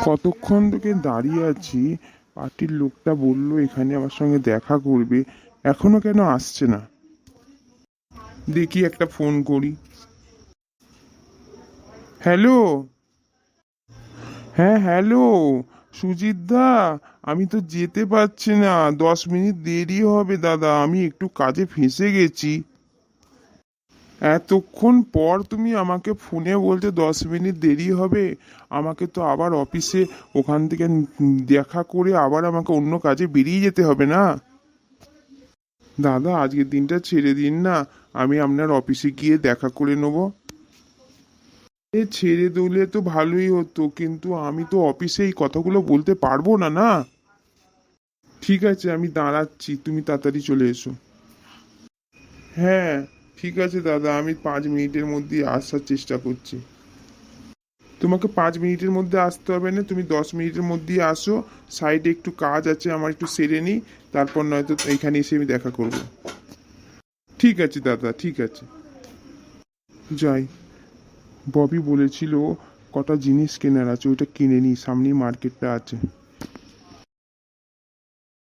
কতক্ষণ থেকে দাঁড়িয়ে আছি, পার্টির লোকটা বললো এখানে আমার সঙ্গে দেখা করবে, এখনো কেন আসছে না? দেখি একটা ফোন করি। হ্যালো। হ্যাঁ হ্যালো, সুজিত দা, আমি তো যেতে পারছি না, 10 মিনিট দেরি হবে দাদা, আমি একটু কাজে ফেঁসে গেছি। এতক্ষণ পর তুমি আমাকে ফোনে বলতে 10 মিনিট দেরি হবে? আমাকে তো আবার অফিসে ওখান থেকে দেখা করে আবার আমাকে অন্য কাজে বেরিয়ে যেতে হবে না? দাদা আজকের দিনটা ছেড়ে দিন না, আমি আপনার অফিসে গিয়ে দেখা করে নেবো। ছেড়ে দিলে তো ভালোই হতো, কিন্তু আমি তো অফিসে এই কথাগুলো বলতে পারবো না না। ঠিক আছে, আমি দাঁড়াচ্ছি, তুমি তাড়াতাড়ি চলে এসো। হ্যাঁ, ঠিক আছে দাদা, আমি 5 মিনিটের মধ্যে আসার চেষ্টা করছি। তোমাকে 5 মিনিটের মধ্যে আসতে হবে না, তুমি 10 মিনিটের মধ্যেই আসো। সাইডে একটু কাজ আছে আমার, একটু সেরে নিই, তারপর নয়তো এখানে এসে আমি দেখা করব। ঠিক আছে দাদা, ঠিক আছে। যাই। ববি বলেছিল কটা জিনিস কেনার আছে, ওইটা কিনে নিই, সামনেই মার্কেটটা আছে।